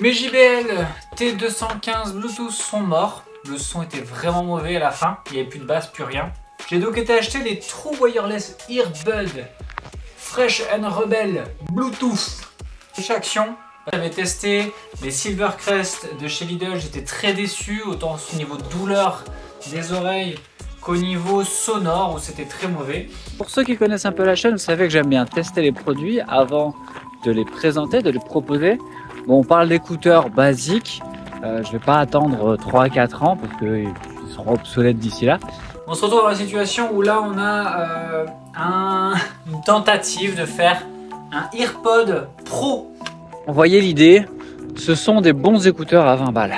Mes JBL T215 Bluetooth sont morts. Le son était vraiment mauvais à la fin. Il n'y avait plus de basse, plus rien. J'ai donc été acheter les True Wireless Earbud Fresh and Rebel Bluetooth chez Action. J'avais testé les Silvercrest de chez Lidl. J'étais très déçu, autant au niveau de douleur des oreilles qu'au niveau sonore où c'était très mauvais. Pour ceux qui connaissent un peu la chaîne, vous savez que j'aime bien tester les produits avant de les présenter, de les proposer. Bon, on parle d'écouteurs basiques. Je vais pas attendre 3-4 ans parce qu'ils seront obsolètes d'ici là. On se retrouve dans la situation où là on a une tentative de faire un AirPod Pro. On voyait l'idée, ce sont des bons écouteurs à 20 balles.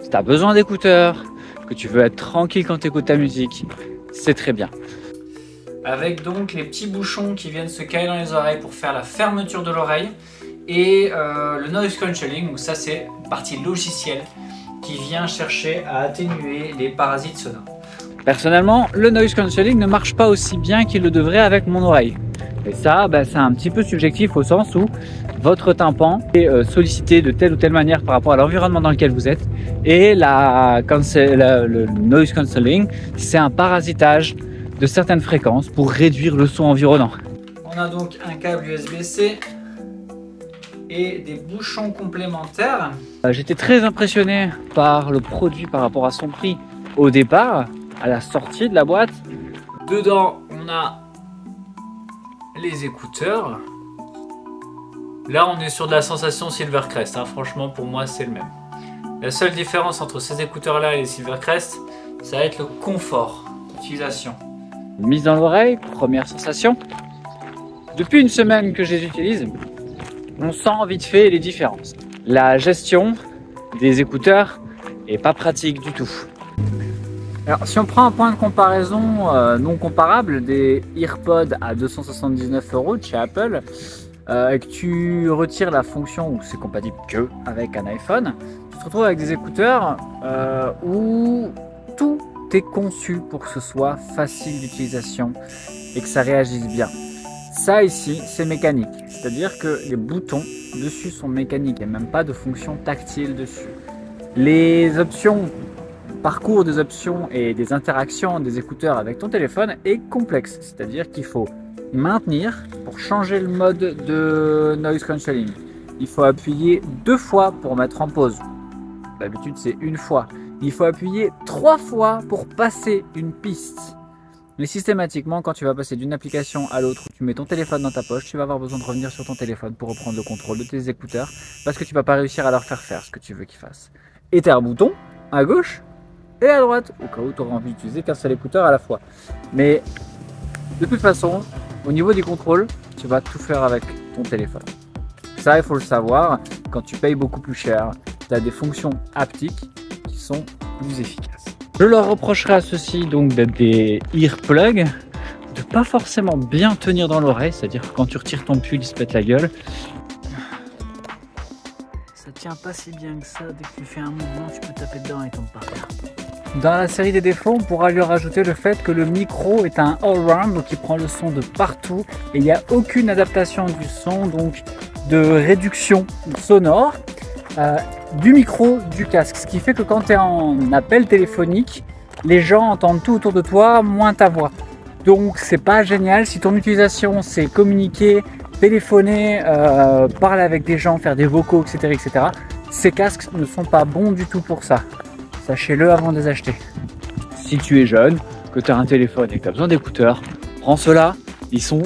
Si tu as besoin d'écouteurs, que tu veux être tranquille quand tu écoutes ta musique, c'est très bien. Avec donc les petits bouchons qui viennent se caler dans les oreilles pour faire la fermeture de l'oreille. Et le noise cancelling, donc ça c'est une partie logicielle qui vient chercher à atténuer les parasites sonores. Personnellement, le noise cancelling ne marche pas aussi bien qu'il le devrait avec mon oreille. Et ça, c'est un petit peu subjectif au sens où votre tympan est sollicité de telle ou telle manière par rapport à l'environnement dans lequel vous êtes. Et le noise cancelling, c'est un parasitage de certaines fréquences pour réduire le son environnant. On a donc un câble USB-C et des bouchons complémentaires. J'étais très impressionné par le produit par rapport à son prix au départ, à la sortie de la boîte. Dedans, on a les écouteurs. Là, on est sur de la sensation Silvercrest. Franchement, pour moi, c'est le même. La seule différence entre ces écouteurs-là et les Silvercrest, ça va être le confort d'utilisation. Mise dans l'oreille, première sensation. Depuis une semaine que je les utilise, on sent vite fait les différences. La gestion des écouteurs est pas pratique du tout. Alors, si on prend un point de comparaison non comparable des AirPods à 279 € de chez Apple, et que tu retires la fonction où c'est compatible que avec un iPhone, tu te retrouves avec des écouteurs où tout est conçu pour que ce soit facile d'utilisation et que ça réagisse bien. Ça ici, c'est mécanique, c'est-à-dire que les boutons dessus sont mécaniques, il n'y a même pas de fonction tactile dessus. Les options, parcours des options et des interactions des écouteurs avec ton téléphone est complexe, c'est-à-dire qu'il faut maintenir pour changer le mode de noise cancelling. Il faut appuyer 2 fois pour mettre en pause. D'habitude, c'est 1 fois. Il faut appuyer 3 fois pour passer une piste. Mais systématiquement, quand tu vas passer d'une application à l'autre, tu mets ton téléphone dans ta poche, tu vas avoir besoin de revenir sur ton téléphone pour reprendre le contrôle de tes écouteurs parce que tu vas pas réussir à leur faire ce que tu veux qu'ils fassent. Et tu as un bouton à gauche et à droite, au cas où tu auras envie d'utiliser qu'un seul écouteur à la fois. Mais de toute façon, au niveau des contrôles, tu vas tout faire avec ton téléphone. Ça, il faut le savoir, quand tu payes beaucoup plus cher, tu as des fonctions haptiques qui sont plus efficaces. Je leur reprocherai à ceux-ci donc d'être des earplugs, de pas forcément bien tenir dans l'oreille, c'est-à-dire que quand tu retires ton pull, il se pète la gueule. Ça tient pas si bien que ça, dès que tu fais un mouvement, tu peux taper dedans et tombe par terre. Dans la série des défauts, on pourra lui rajouter le fait que le micro est un all-round, donc il prend le son de partout et il n'y a aucune adaptation du son, donc de réduction sonore du micro du casque. Ce qui fait que quand tu es en appel téléphonique, les gens entendent tout autour de toi, moins ta voix. Donc c'est pas génial. Si ton utilisation c'est communiquer, téléphoner, parler avec des gens, faire des vocaux, etc., etc., ces casques ne sont pas bons du tout pour ça. Sachez-le avant de les acheter. Si tu es jeune, que tu as un téléphone et que tu as besoin d'écouteurs, prends ceux-là, ils sont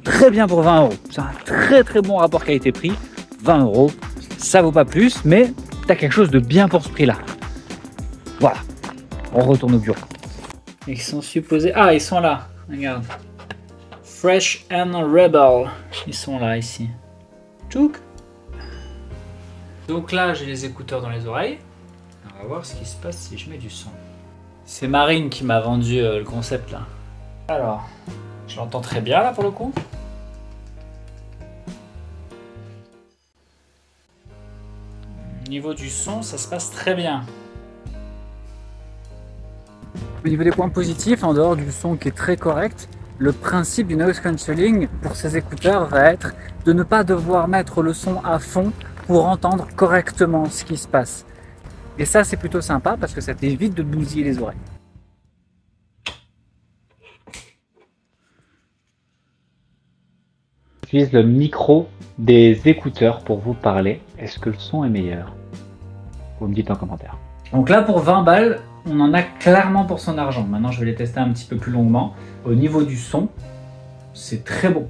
très bien pour 20 €. C'est un très très bon rapport qualité-prix. 20 €, ça vaut pas plus, mais tu as quelque chose de bien pour ce prix-là. Voilà, on retourne au bureau. Ils sont supposés... Ah, ils sont là, regarde. Fresh and Rebel. Ils sont là, ici. Tchouk. Donc là, j'ai les écouteurs dans les oreilles. On va voir ce qui se passe si je mets du son. C'est Marine qui m'a vendu le concept là. Alors, je l'entends très bien là pour le coup. Au niveau du son, ça se passe très bien. Au niveau des points positifs, en dehors du son qui est très correct, le principe du noise cancelling pour ces écouteurs va être de ne pas devoir mettre le son à fond pour entendre correctement ce qui se passe. Et ça, c'est plutôt sympa parce que ça t'évite de te bousiller les oreilles. J'utilise le micro des écouteurs pour vous parler. Est-ce que le son est meilleur? Vous me dites en commentaire. Donc là, pour 20 balles, on en a clairement pour son argent. Maintenant, je vais les tester un petit peu plus longuement. Au niveau du son, c'est très bon.